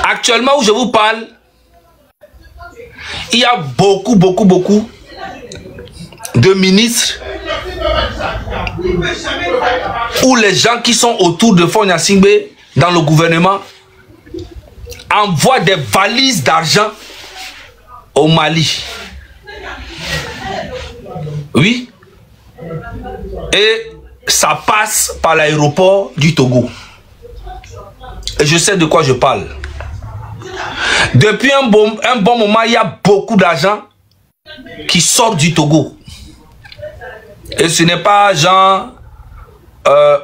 Actuellement où je vous parle, il y a beaucoup de ministres ou les gens qui sont autour de Faure Gnassingbé dans le gouvernement envoient des valises d'argent au Mali. Oui. Et ça passe par l'aéroport du Togo. Et je sais de quoi je parle. Depuis un bon moment, il y a beaucoup d'argent qui sort du Togo. Et ce n'est pas genre,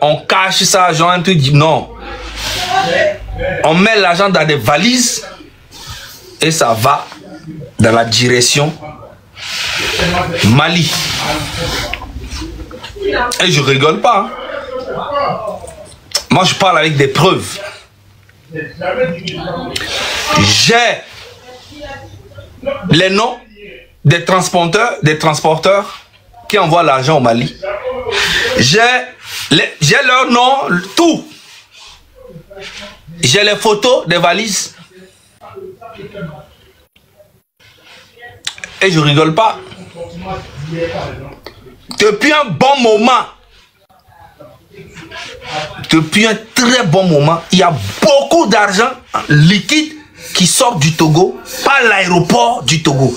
on cache ça, genre un truc, non. On met l'argent dans des valises et ça va dans la direction Mali. Et je rigole pas. Hein. Moi, je parle avec des preuves. J'ai les noms des transporteurs qui envoient l'argent au Mali. J'ai leur nom, tout. J'ai les photos des valises. Et je rigole pas. Depuis un bon moment, depuis un très bon moment, il y a beaucoup d'argent liquide qui sort du Togo par l'aéroport du Togo.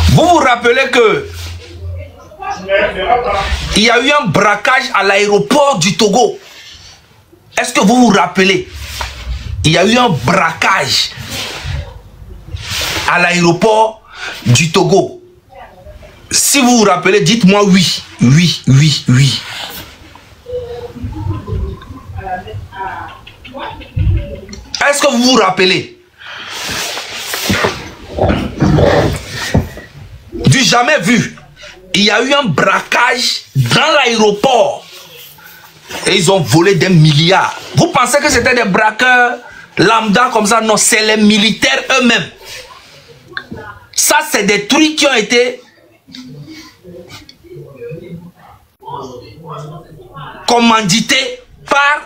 Vous vous rappelez que il y a eu un braquage à l'aéroport du Togo. Est-ce que vous vous rappelez? Il y a eu un braquage à l'aéroport du Togo. Si vous vous rappelez, dites-moi oui. Oui, oui, oui. Est-ce que vous vous rappelez? Du jamais vu. Il y a eu un braquage dans l'aéroport. Et ils ont volé des milliards. Vous pensez que c'était des braqueurs lambda comme ça? Non, c'est les militaires eux-mêmes. Ça, c'est des trucs qui ont été commandités par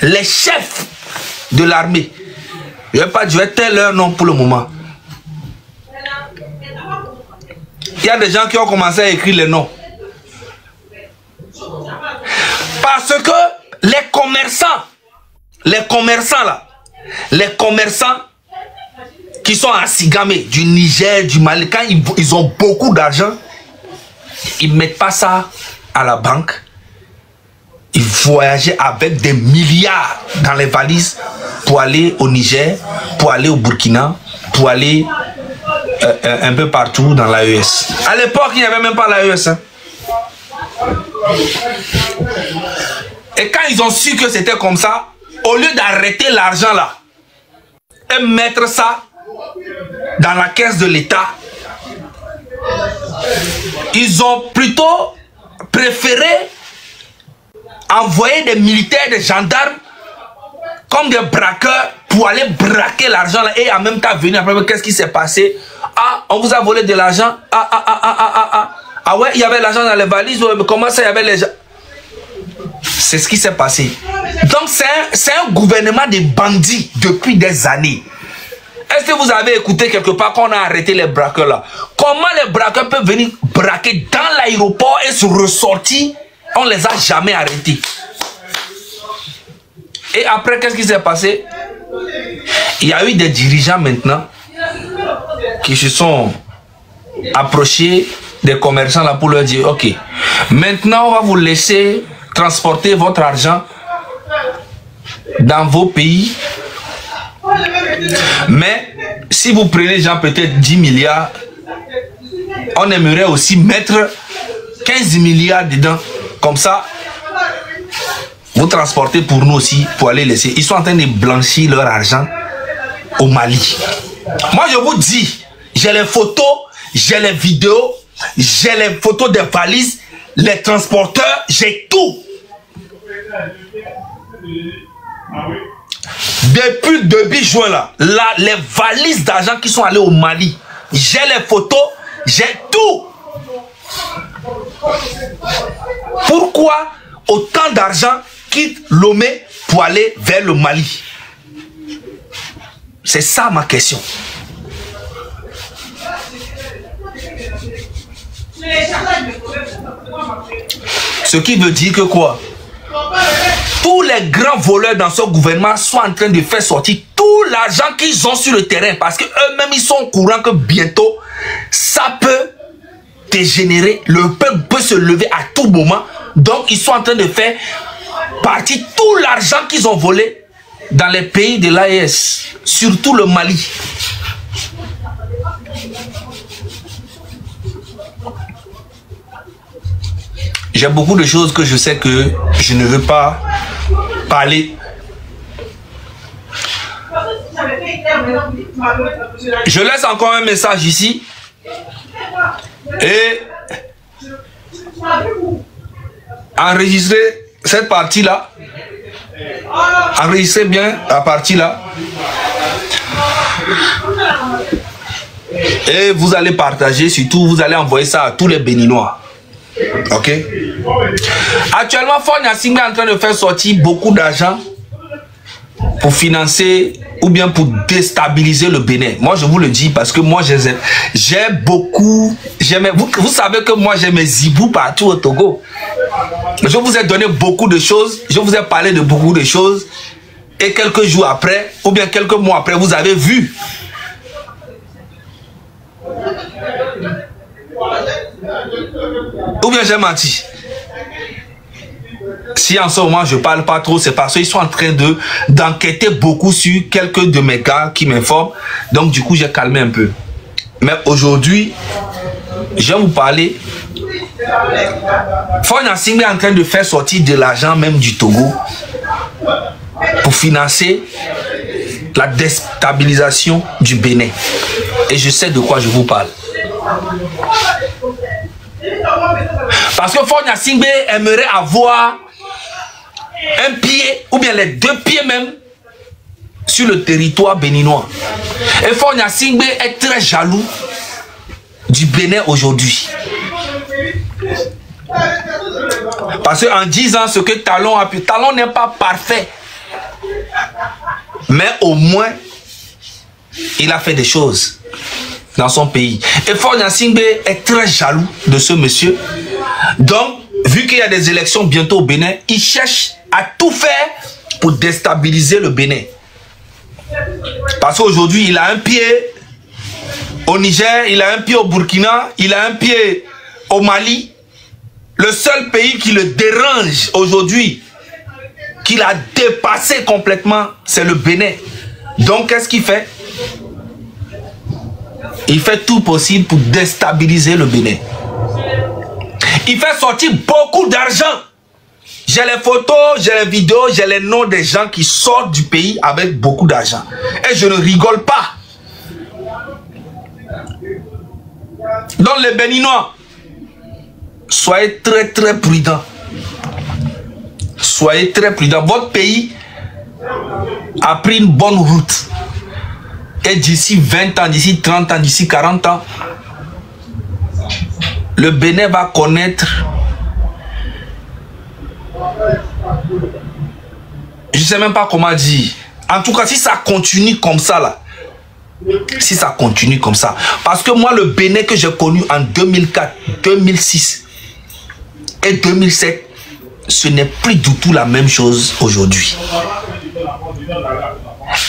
les chefs de l'armée. Je vais taire leur nom pour le moment. Il y a des gens qui ont commencé à écrire les noms. Parce que les commerçants qui sont à Sigamé, du Niger, du Mali, quand ils ont beaucoup d'argent, ils ne mettent pas ça à la banque. Ils voyageaient avec des milliards dans les valises pour aller au Niger, pour aller au Burkina, pour aller un peu partout dans l'AES. À l'époque, il n'y avait même pas l'AES. Hein. Et quand ils ont su que c'était comme ça, au lieu d'arrêter l'argent là et mettre ça dans la caisse de l'État, ils ont plutôt préféré envoyer des militaires, des gendarmes comme des braqueurs pour aller braquer l'argent là et en même temps venir après. Qu'est-ce qui s'est passé? Ah, on vous a volé de l'argent. Ah ouais, il y avait l'argent dans les valises. Mais comment ça, il y avait les gens? C'est ce qui s'est passé. Donc c'est un gouvernement de bandits depuis des années. Est-ce que vous avez écouté quelque part qu'on a arrêté les braqueurs là? Comment les braqueurs peuvent venir braquer dans l'aéroport et se ressortir? On les a jamais arrêtés. Et après, qu'est-ce qui s'est passé? Il y a eu des dirigeants maintenant qui se sont approchés des commerçants là pour leur dire, ok, maintenant on va vous laisser transporter votre argent dans vos pays. Mais si vous prenez genre peut-être 10 milliards, on aimerait aussi mettre 15 milliards dedans. Comme ça, vous transportez pour nous aussi, pour aller laisser. Ils sont en train de blanchir leur argent au Mali. Moi, je vous dis, j'ai les photos, j'ai les vidéos, j'ai les photos des valises, les transporteurs, j'ai tout. Depuis le début juin, là, les valises d'argent qui sont allées au Mali, j'ai les photos, j'ai tout. Pourquoi autant d'argent quitte Lomé pour aller vers le Mali? C'est ça ma question. Ce qui veut dire que quoi? Tous les grands voleurs dans ce gouvernement sont en train de faire sortir tout l'argent qu'ils ont sur le terrain parce qu'eux-mêmes ils sont au courant que bientôt ça peut dégénérer, le peuple peut se lever à tout moment. Donc ils sont en train de faire partir tout l'argent qu'ils ont volé dans les pays de l'AES, surtout le Mali. J'ai beaucoup de choses que je sais que je ne veux pas parler. Je laisse encore un message ici. Et enregistrez cette partie-là. Enregistrez bien la partie-là. Et vous allez partager, surtout vous allez envoyer ça à tous les Béninois. Ok. Actuellement, Faure Gnassingbé est en train de faire sortir beaucoup d'argent pour financer ou bien pour déstabiliser le Bénin. Moi, je vous le dis parce que moi, j'ai beaucoup... Vous savez que moi, j'ai mes zibous partout au Togo. Je vous ai donné beaucoup de choses. Je vous ai parlé de beaucoup de choses. Et quelques jours après, ou bien quelques mois après, vous avez vu. Ou bien j'ai menti. Si en ce moment je parle pas trop, c'est parce qu'ils sont en train d'enquêter beaucoup sur quelques de mes gars qui m'informent. Donc du coup j'ai calmé un peu. Mais aujourd'hui, je vais vous parler. Faure Gnassingbé est en train de faire sortir de l'argent même du Togo pour financer la déstabilisation du Bénin. Et je sais de quoi je vous parle. Parce que Faure Gnassingbé aimerait avoir un pied, ou bien les deux pieds même, sur le territoire béninois. Et Faure Gnassingbé est très jaloux du Bénin aujourd'hui. Parce qu'en disant ce que Talon a pu, Talon n'est pas parfait. Mais au moins, il a fait des choses dans son pays. Et Faure Gnassingbé est très jaloux de ce monsieur. Donc, vu qu'il y a des élections bientôt au Bénin, il cherche à tout faire pour déstabiliser le Bénin. Parce qu'aujourd'hui, il a un pied au Niger, il a un pied au Burkina, il a un pied au Mali. Le seul pays qui le dérange aujourd'hui, qu'il a dépassé complètement, c'est le Bénin. Donc, qu'est-ce qu'il fait? Il fait tout possible pour déstabiliser le Bénin. Il fait sortir beaucoup d'argent. J'ai les photos, j'ai les vidéos, j'ai les noms des gens qui sortent du pays avec beaucoup d'argent. Et je ne rigole pas. Donc les Béninois, soyez très très prudents. Soyez très prudents. Votre pays a pris une bonne route. Et d'ici 20 ans, d'ici 30 ans, d'ici 40 ans, le Bénin va connaître, je ne sais même pas comment dire. En tout cas, si ça continue comme ça, là, si ça continue comme ça, parce que moi, le Bénin que j'ai connu en 2004, 2006 et 2007, ce n'est plus du tout la même chose aujourd'hui.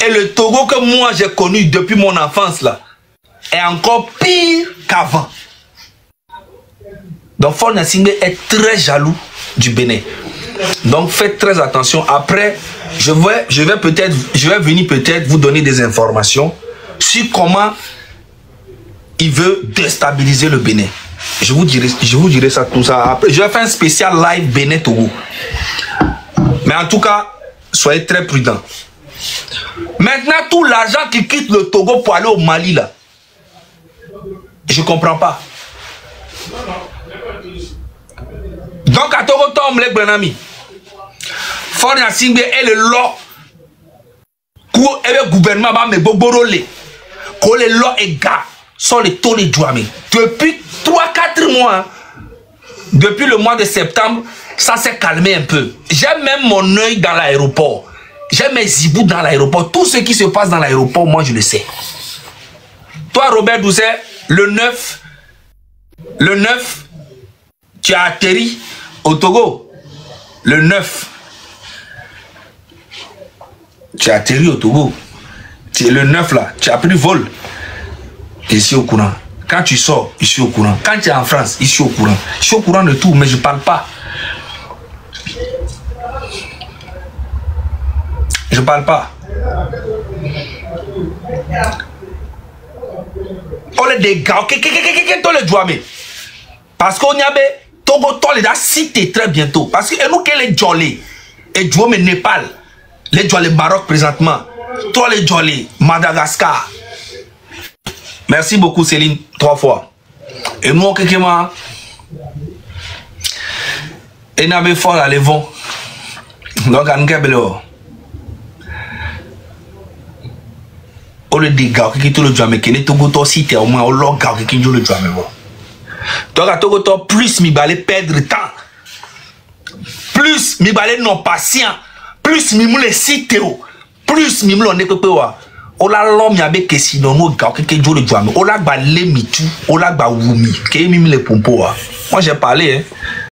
Et le Togo que moi j'ai connu depuis mon enfance là est encore pire qu'avant. Donc Faure Gnassingbé est très jaloux du Bénin. Donc faites très attention. Après, je vais venir peut-être vous donner des informations sur comment il veut déstabiliser le Bénin. Je vous dirai ça, tout ça. Après, je vais faire un spécial live Bénin-Togo. Mais en tout cas, soyez très prudents. Maintenant, tout l'argent qui quitte le Togo pour aller au Mali, là, je ne comprends pas. Donc, à Togo, Tom, les Benami, Faure Gnassingbé et le lot, le gouvernement va me boborolé, que le lot est gars, sont les taux de douane. Depuis 3-4 mois, depuis le mois de septembre, ça s'est calmé un peu. J'ai même mon œil dans l'aéroport. J'ai mes zibous dans l'aéroport. Tout ce qui se passe dans l'aéroport, moi je le sais. Toi, Robert Doucet, le 9, tu as atterri au Togo. Le 9. Tu as atterri au Togo. Le 9 là, tu as pris vol. Je suis au courant. Quand tu sors, je suis au courant. Quand tu es en France, je suis au courant. Je suis au courant de tout, mais je ne parle pas. Je ne parle pas. On les dégâts. Parce qu'on y a Togo, toi, les cité très bientôt. Parce que nous, qui les Djolé, et Djomé Népal, les Djolé Maroc présentement, toi, les Djolé Madagascar. Merci beaucoup, Céline, 3 fois. Et nous, quelqu'un, et n'a pas fort à l'évent. Donc, on a on le dégât qui tout le jamais qui est Togo to cité au moins on le gars qui joue le jamais bon. Donc à Togo to plus mi balé perdre temps. Plus mi balé non patient, plus mi moule cité plus mi moule on est que wa. On la l'homme yabe que sinon no gars qui joue le jamais. On la ba le mitu, on la ba wumi, qui mi le pompo. Moi j'ai parlé hein.